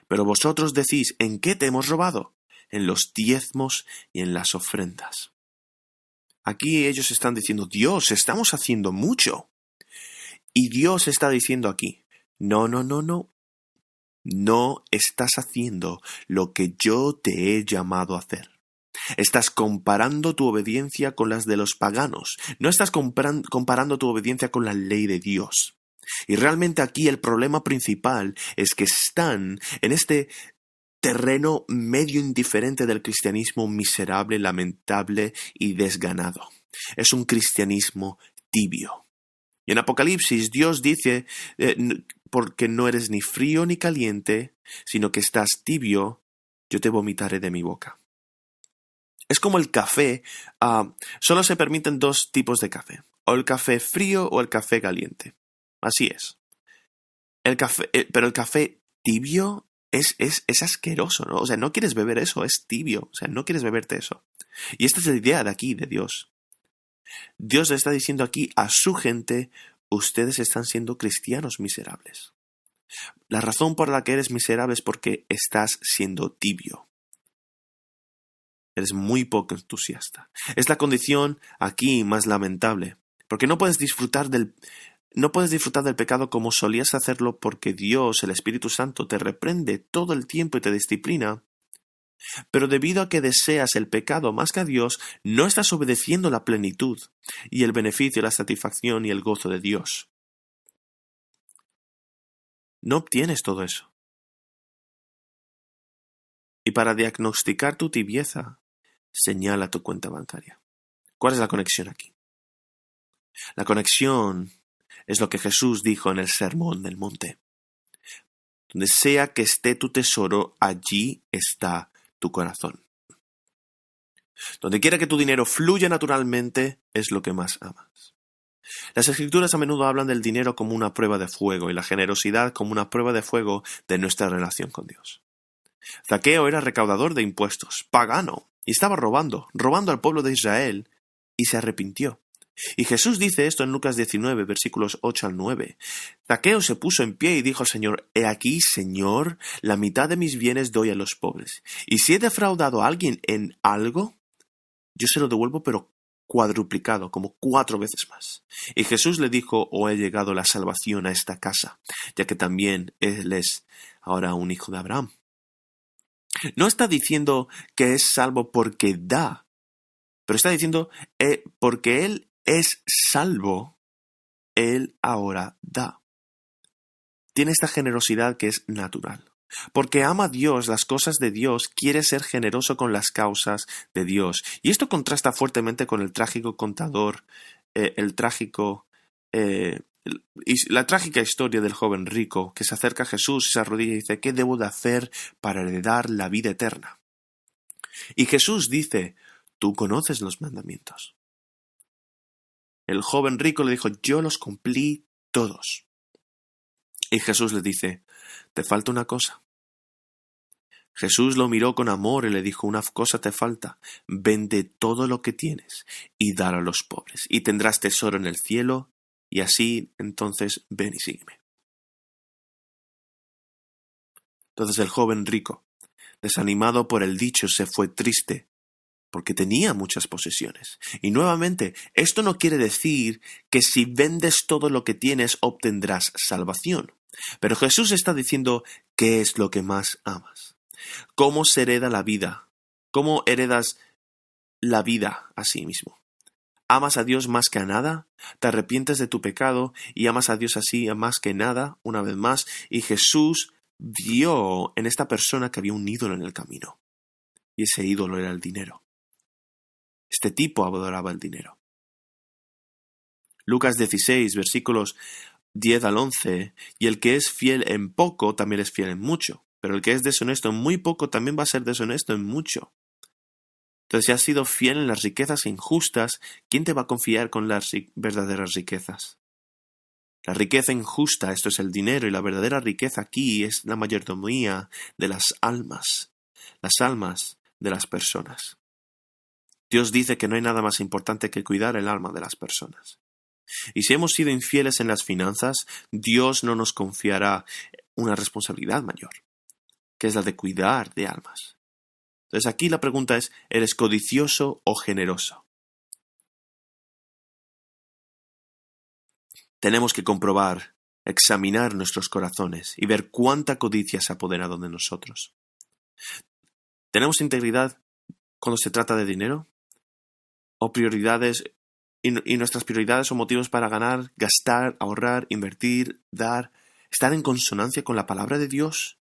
S2: Pero vosotros decís, ¿en qué te hemos robado? En los diezmos y en las ofrendas. Aquí ellos están diciendo, Dios, estamos haciendo mucho. Y Dios está diciendo aquí, no. No estás haciendo lo que yo te he llamado a hacer. Estás comparando tu obediencia con las de los paganos. No estás comparando tu obediencia con la ley de Dios. Y realmente aquí el problema principal es que están en este terreno medio indiferente del cristianismo miserable, lamentable y desganado. Es un cristianismo tibio. Y en Apocalipsis Dios dice, porque no eres ni frío ni caliente, sino que estás tibio, yo te vomitaré de mi boca. Es como el café, solo se permiten dos tipos de café, o el café frío o el café caliente. Así es. Pero el café tibio es asqueroso, ¿no? O sea, no quieres beber eso, es tibio, o sea, no quieres beberte eso. Y esta es la idea de aquí, de Dios. Dios le está diciendo aquí a su gente, ustedes están siendo cristianos miserables. La razón por la que eres miserable es porque estás siendo tibio. Eres muy poco entusiasta. Es la condición aquí más lamentable, porque no puedes disfrutar del pecado como solías hacerlo porque Dios, el Espíritu Santo, te reprende todo el tiempo y te disciplina. Pero debido a que deseas el pecado más que a Dios, no estás obedeciendo la plenitud y el beneficio, la satisfacción y el gozo de Dios. No obtienes todo eso. Y para diagnosticar tu tibieza, señala tu cuenta bancaria. ¿Cuál es la conexión aquí? La conexión es lo que Jesús dijo en el Sermón del Monte. Donde sea que esté tu tesoro, allí está tu corazón. Donde quiera que tu dinero fluya naturalmente, es lo que más amas. Las Escrituras a menudo hablan del dinero como una prueba de fuego y la generosidad como una prueba de fuego de nuestra relación con Dios. Zaqueo era recaudador de impuestos, pagano, y estaba robando al pueblo de Israel, y se arrepintió. Y Jesús dice esto en Lucas 19, versículos 8 al 9. Zaqueo se puso en pie y dijo al Señor, «He aquí, Señor, la mitad de mis bienes doy a los pobres. Y si he defraudado a alguien en algo, yo se lo devuelvo, pero cuadruplicado, como 4 veces más». Y Jesús le dijo, «Oh, he llegado la salvación a esta casa, ya que también él es ahora un hijo de Abraham». No está diciendo que es salvo porque da, pero está diciendo porque él es salvo, él ahora da. Tiene esta generosidad que es natural. Porque ama a Dios, las cosas de Dios, quiere ser generoso con las causas de Dios. Y esto contrasta fuertemente con el trágico contador, la trágica historia del joven rico que se acerca a Jesús y se arrodilla y dice: ¿qué debo de hacer para heredar la vida eterna? Y Jesús dice: tú conoces los mandamientos. El joven rico le dijo: yo los cumplí todos. Y Jesús le dice: te falta una cosa. Jesús lo miró con amor y le dijo: una cosa te falta, vende todo lo que tienes y dalo a los pobres, y tendrás tesoro en el cielo, y así entonces ven y sígueme. Entonces el joven rico, desanimado por el dicho, se fue triste, porque tenía muchas posesiones. Y nuevamente, esto no quiere decir que si vendes todo lo que tienes obtendrás salvación. Pero Jesús está diciendo: ¿qué es lo que más amas? ¿Cómo se hereda la vida? ¿Cómo heredas la vida a sí mismo? ¿Amas a Dios más que a nada? ¿Te arrepientes de tu pecado y amas a Dios así más que nada? Una vez más, y Jesús vio en esta persona que había un ídolo en el camino. Y ese ídolo era el dinero. Este tipo adoraba el dinero. Lucas 16, versículos 10 al 11, y el que es fiel en poco también es fiel en mucho. Pero el que es deshonesto en muy poco también va a ser deshonesto en mucho. Entonces, si has sido fiel en las riquezas injustas, ¿quién te va a confiar con las verdaderas riquezas? La riqueza injusta, esto es el dinero, y la verdadera riqueza aquí es la mayordomía de las almas de las personas. Dios dice que no hay nada más importante que cuidar el alma de las personas. Y si hemos sido infieles en las finanzas, Dios no nos confiará una responsabilidad mayor, que es la de cuidar de almas. Entonces aquí la pregunta es: ¿eres codicioso o generoso? Tenemos que comprobar, examinar nuestros corazones y ver cuánta codicia se ha apoderado de nosotros. ¿Tenemos integridad cuando se trata de dinero? ¿O prioridades y nuestras prioridades o motivos para ganar, gastar, ahorrar, invertir, dar, están en consonancia con la palabra de Dios?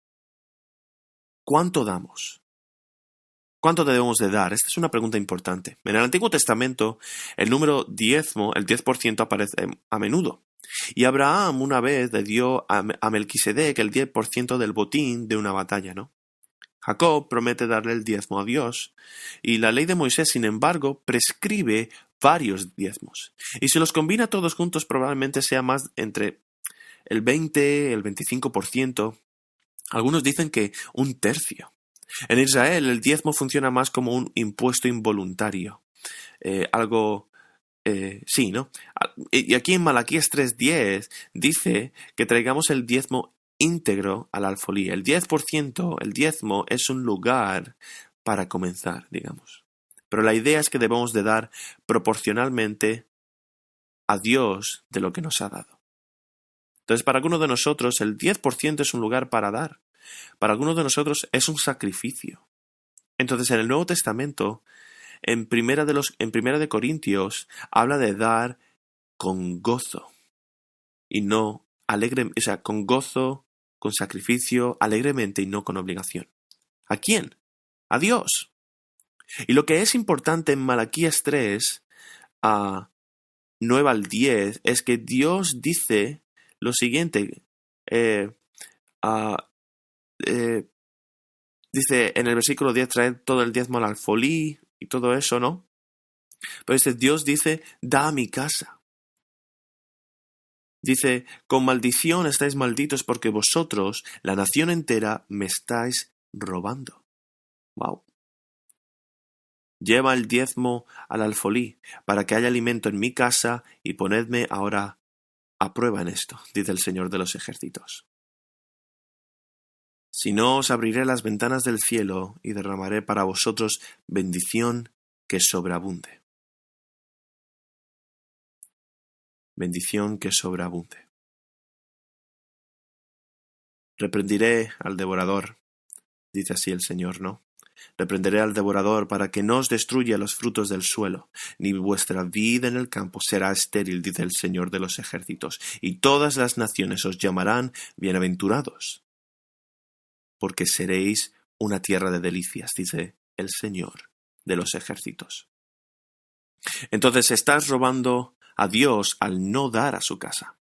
S2: ¿Cuánto damos? ¿Cuánto debemos de dar? Esta es una pregunta importante. En el Antiguo Testamento, el número diezmo, el 10%, aparece a menudo. Y Abraham una vez le dio a Melquisedec el 10% del botín de una batalla, ¿no? Jacob promete darle el diezmo a Dios. Y la ley de Moisés, sin embargo, prescribe varios diezmos. Y si los combina todos juntos, probablemente sea más entre el 20, el 25%. Algunos dicen que un tercio. En Israel el diezmo funciona más como un impuesto involuntario. Sí, ¿no? Y aquí en Malaquías 3:10 dice que traigamos el diezmo íntegro al alfolí. El 10%, el diezmo, es un lugar para comenzar, digamos. Pero la idea es que debemos de dar proporcionalmente a Dios de lo que nos ha dado. Entonces, para algunos de nosotros el 10% es un lugar para dar. Para algunos de nosotros es un sacrificio. Entonces, en el Nuevo Testamento, en Primera de Corintios, habla de dar con gozo y no alegremente, o sea, con gozo, con sacrificio, alegremente y no con obligación. ¿A quién? A Dios. Y lo que es importante en Malaquías 3, 9 al 10, es que Dios dice lo siguiente. Dice en el versículo 10, traed todo el diezmo al alfolí y todo eso, ¿no? Pero Dios dice: da a mi casa. Dice: con maldición estáis malditos porque vosotros, la nación entera, me estáis robando. Wow. Lleva el diezmo al alfolí para que haya alimento en mi casa y ponedme ahora a prueba en esto, dice el Señor de los ejércitos. Si no, os abriré las ventanas del cielo y derramaré para vosotros bendición que sobreabunde. Bendición que sobreabunde. Reprendiré al devorador, dice así el Señor, ¿no? Reprenderé al devorador para que no os destruya los frutos del suelo, ni vuestra vid en el campo será estéril, dice el Señor de los ejércitos, y todas las naciones os llamarán bienaventurados. porque seréis una tierra de delicias, dice el Señor de los ejércitos. Entonces estás robando a Dios al no dar a su casa.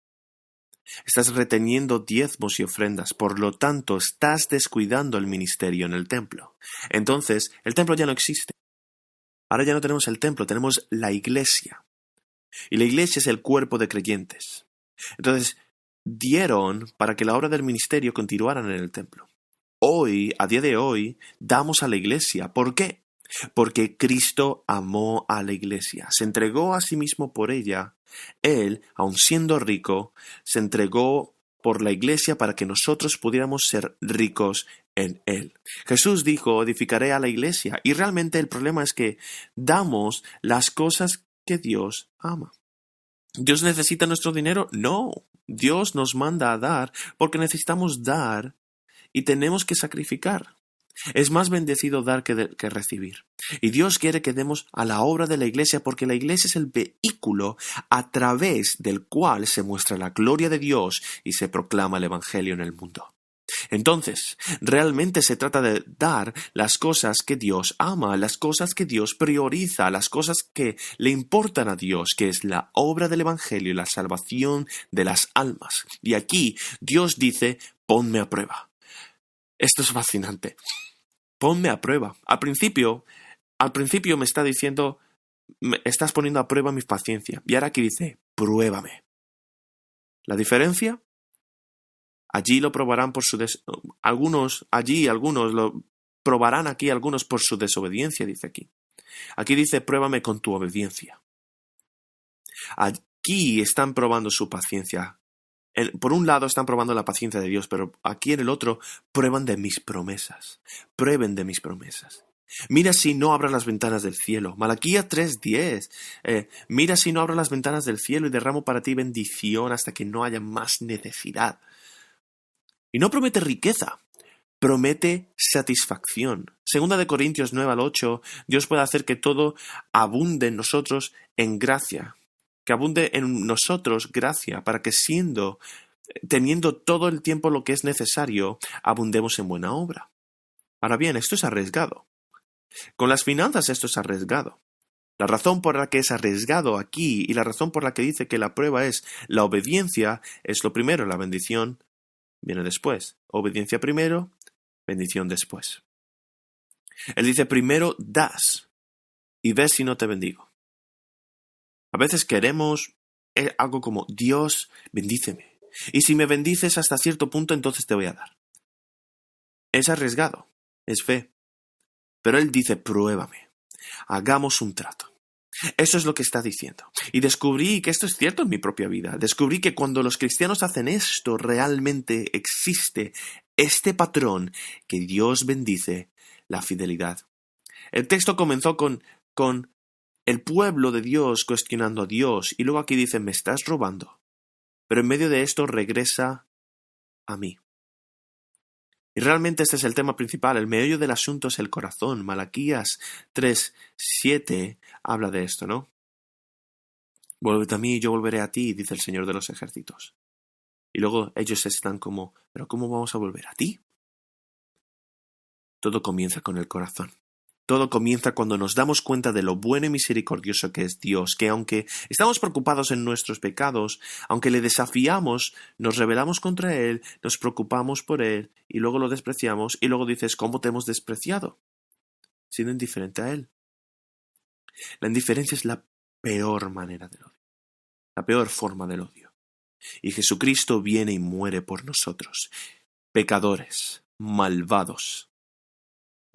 S2: Estás reteniendo diezmos y ofrendas, por lo tanto estás descuidando el ministerio en el templo. Entonces el templo ya no existe. Ahora ya no tenemos el templo, tenemos la iglesia. Y la iglesia es el cuerpo de creyentes. Entonces dieron para que la obra del ministerio continuara en el templo. Hoy, a día de hoy, damos a la iglesia. ¿Por qué? Porque Cristo amó a la iglesia, se entregó a sí mismo por ella. Él, aun siendo rico, se entregó por la iglesia para que nosotros pudiéramos ser ricos en Él. Jesús dijo, edificaré a la iglesia. Y realmente el problema es que damos las cosas que Dios ama. ¿Dios necesita nuestro dinero? No. Dios nos manda a dar porque necesitamos dar y tenemos que sacrificar. Es más bendecido dar que recibir. Y Dios quiere que demos a la obra de la iglesia porque la iglesia es el vehículo a través del cual se muestra la gloria de Dios y se proclama el Evangelio en el mundo. Entonces, realmente se trata de dar las cosas que Dios ama, las cosas que Dios prioriza, las cosas que le importan a Dios, que es la obra del Evangelio y la salvación de las almas. Y aquí Dios dice, ponme a prueba. Esto es fascinante. Ponme a prueba. Al principio me está diciendo, estás poniendo a prueba mi paciencia. Y ahora aquí dice, pruébame. ¿La diferencia? Allí lo probarán por su algunos lo probarán aquí algunos por su desobediencia, dice aquí. Aquí dice, pruébame con tu obediencia. Aquí están probando su paciencia. Por un lado están probando la paciencia de Dios, pero aquí en el otro prueban de mis promesas. Prueben de mis promesas. Mira si no abras las ventanas del cielo. Malaquías 3:10. Mira si no abro las ventanas del cielo y derramo para ti bendición hasta que no haya más necesidad. Y no promete riqueza, promete satisfacción. Segunda de Corintios 9-8, Dios puede hacer que todo abunde en nosotros en gracia. Que abunde en nosotros gracia, para que teniendo todo el tiempo lo que es necesario, abundemos en buena obra. Ahora bien, esto es arriesgado. Con las finanzas esto es arriesgado. La razón por la que es arriesgado aquí y la razón por la que dice que la prueba es la obediencia es lo primero, la bendición viene después. Obediencia primero, bendición después. Él dice primero das y ves si no te bendigo. A veces queremos algo como Dios, bendíceme. Y si me bendices hasta cierto punto, entonces te voy a dar. Es arriesgado, es fe. Pero Él dice, pruébame, hagamos un trato. Eso es lo que está diciendo. Y descubrí que esto es cierto en mi propia vida. Descubrí que cuando los cristianos hacen esto, realmente existe este patrón que Dios bendice la fidelidad. El texto comenzó con el pueblo de Dios cuestionando a Dios, y luego aquí dice, me estás robando. Pero en medio de esto regresa a mí. Y realmente este es el tema principal, el meollo del asunto es el corazón. Malaquías 3:7 habla de esto, ¿no? Vuélvete a mí y yo volveré a ti, dice el Señor de los ejércitos. Y luego ellos están como, ¿pero cómo vamos a volver a ti? Todo comienza con el corazón. Todo comienza cuando nos damos cuenta de lo bueno y misericordioso que es Dios, que aunque estamos preocupados en nuestros pecados, aunque le desafiamos, nos rebelamos contra Él, nos preocupamos por Él, y luego lo despreciamos, y luego dices, ¿cómo te hemos despreciado? Siendo indiferente a Él. La indiferencia es la peor manera del odio, la peor forma del odio. Y Jesucristo viene y muere por nosotros, pecadores, malvados.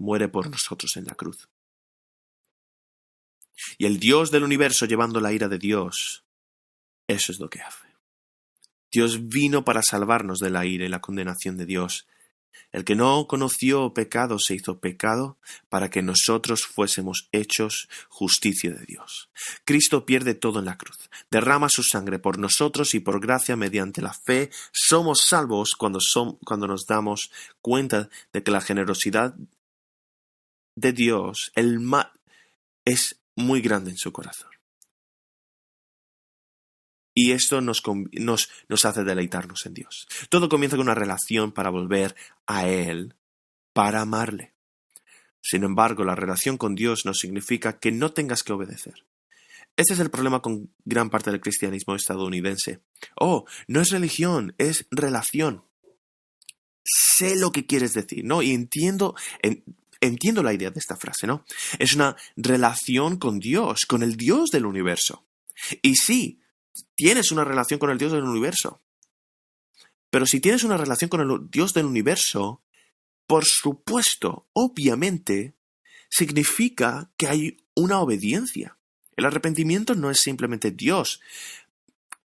S2: Muere por nosotros en la cruz. Y el Dios del universo llevando la ira de Dios, eso es lo que hace. Dios vino para salvarnos de la ira y la condenación de Dios. El que no conoció pecado se hizo pecado para que nosotros fuésemos hechos justicia de Dios. Cristo pierde todo en la cruz, derrama su sangre por nosotros y por gracia mediante la fe somos salvos cuando nos damos cuenta de que la generosidad de Dios, el mal, es muy grande en su corazón. Y esto nos hace deleitarnos en Dios. Todo comienza con una relación para volver a Él, para amarle. Sin embargo, la relación con Dios no significa que no tengas que obedecer. Este es el problema con gran parte del cristianismo estadounidense. Oh, no es religión, es relación. Sé lo que quieres decir, ¿no? Y entiendo la idea de esta frase, ¿no? Es una relación con Dios, con el Dios del universo. Y sí, tienes una relación con el Dios del universo. Pero si tienes una relación con el Dios del universo, por supuesto, obviamente, significa que hay una obediencia. El arrepentimiento no es simplemente Dios.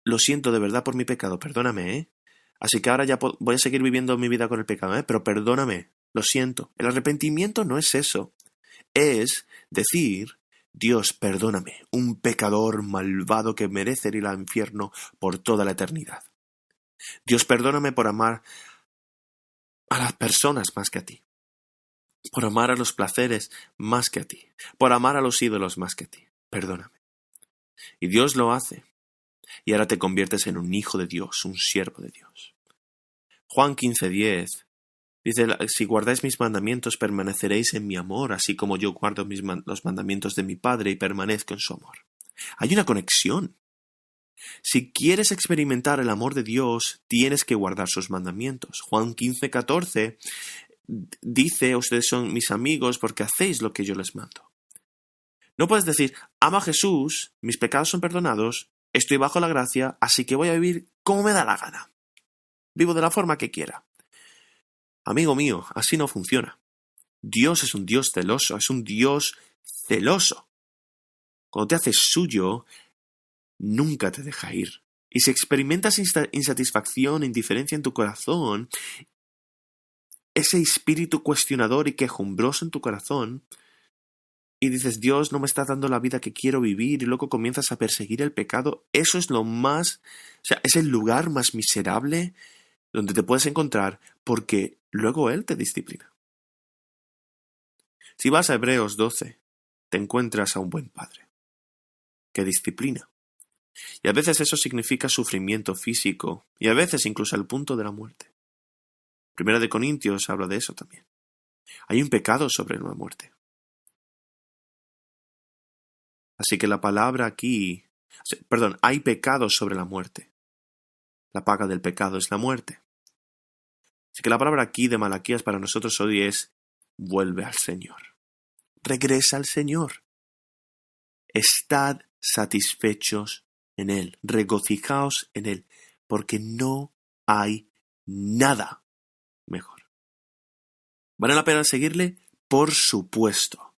S2: Lo siento de verdad por mi pecado, perdóname, ¿eh? Así que ahora ya voy a seguir viviendo mi vida con el pecado, ¿eh? Pero perdóname, lo siento. El arrepentimiento no es eso. Es decir, Dios, perdóname, un pecador malvado que merece ir al infierno por toda la eternidad. Dios, perdóname por amar a las personas más que a ti, por amar a los placeres más que a ti, por amar a los ídolos más que a ti. Perdóname. Y Dios lo hace. Y ahora te conviertes en un hijo de Dios, un siervo de Dios. Juan 15:10 dice, si guardáis mis mandamientos, permaneceréis en mi amor, así como yo guardo los mandamientos de mi Padre y permanezco en su amor. Hay una conexión. Si quieres experimentar el amor de Dios, tienes que guardar sus mandamientos. Juan 15:14 dice, ustedes son mis amigos porque hacéis lo que yo les mando. No puedes decir, amo a Jesús, mis pecados son perdonados, estoy bajo la gracia, así que voy a vivir como me da la gana. Vivo de la forma que quiera. Amigo mío, así no funciona. Dios es un Dios celoso, es un Dios celoso. Cuando te haces suyo, nunca te deja ir. Y si experimentas insatisfacción, indiferencia en tu corazón, ese espíritu cuestionador y quejumbroso en tu corazón, y dices, Dios no me está dando la vida que quiero vivir, y luego comienzas a perseguir el pecado, eso es es el lugar más miserable donde te puedes encontrar, porque luego Él te disciplina. Si vas a Hebreos 12, te encuentras a un buen padre, que disciplina. Y a veces eso significa sufrimiento físico, y a veces incluso al punto de la muerte. Primera de Corintios habla de eso también. Hay un pecado sobre la muerte. Así que la palabra aquí, hay pecado sobre la muerte. La paga del pecado es la muerte. Así que la palabra aquí de Malaquías para nosotros hoy es, vuelve al Señor. Regresa al Señor. Estad satisfechos en Él, regocijaos en Él, porque no hay nada mejor. ¿Vale la pena seguirle? Por supuesto.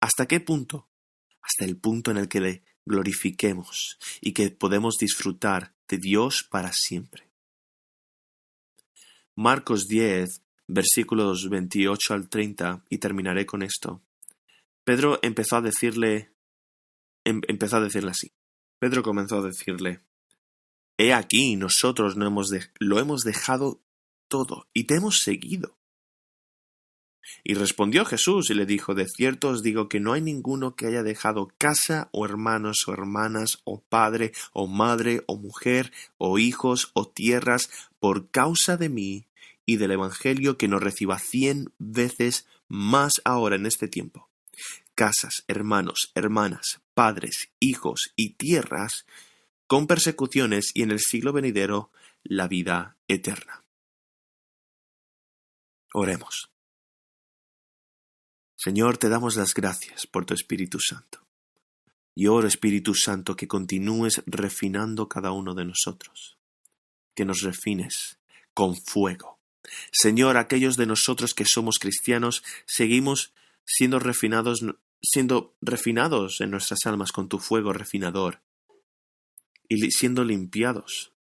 S2: ¿Hasta qué punto? Hasta el punto en el que le glorifiquemos y que podemos disfrutar de Dios para siempre. Marcos 10, versículos 28 al 30, y terminaré con esto. Pedro empezó a decirle así. Pedro comenzó a decirle, he aquí, nosotros lo hemos dejado todo y te hemos seguido. Y respondió Jesús y le dijo, de cierto os digo que no hay ninguno que haya dejado casa o hermanos o hermanas o padre o madre o mujer o hijos o tierras por causa de mí y del Evangelio que no reciba 100 veces más ahora en este tiempo. Casas, hermanos, hermanas, padres, hijos y tierras con persecuciones y en el siglo venidero la vida eterna. Oremos. Señor, te damos las gracias por tu Espíritu Santo. Y oro, Espíritu Santo, que continúes refinando cada uno de nosotros, que nos refines con fuego. Señor, aquellos de nosotros que somos cristianos, seguimos siendo refinados en nuestras almas con tu fuego refinador y siendo limpiados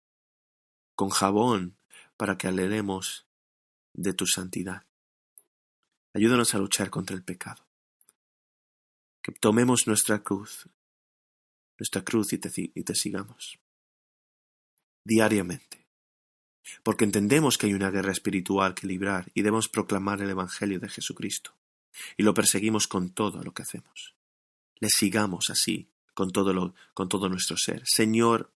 S2: con jabón para que anhelemos de tu santidad. Ayúdanos a luchar contra el pecado. Que tomemos nuestra cruz y te sigamos diariamente. Porque entendemos que hay una guerra espiritual que librar y debemos proclamar el Evangelio de Jesucristo. Y lo perseguimos con todo lo que hacemos. Le sigamos así, con todo nuestro ser. Señor,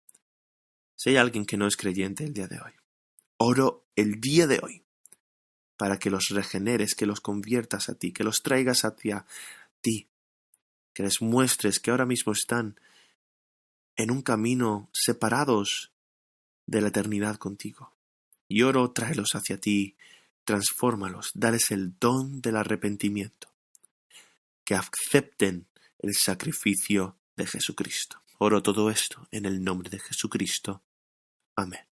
S2: si hay alguien que no es creyente el día de hoy, oro el día de hoy para que los regeneres, que los conviertas a ti, que los traigas hacia ti, que les muestres que ahora mismo están en un camino separados de la eternidad contigo. Y oro, tráelos hacia ti, transfórmalos, dales el don del arrepentimiento, que acepten el sacrificio de Jesucristo. Oro todo esto en el nombre de Jesucristo. Amén.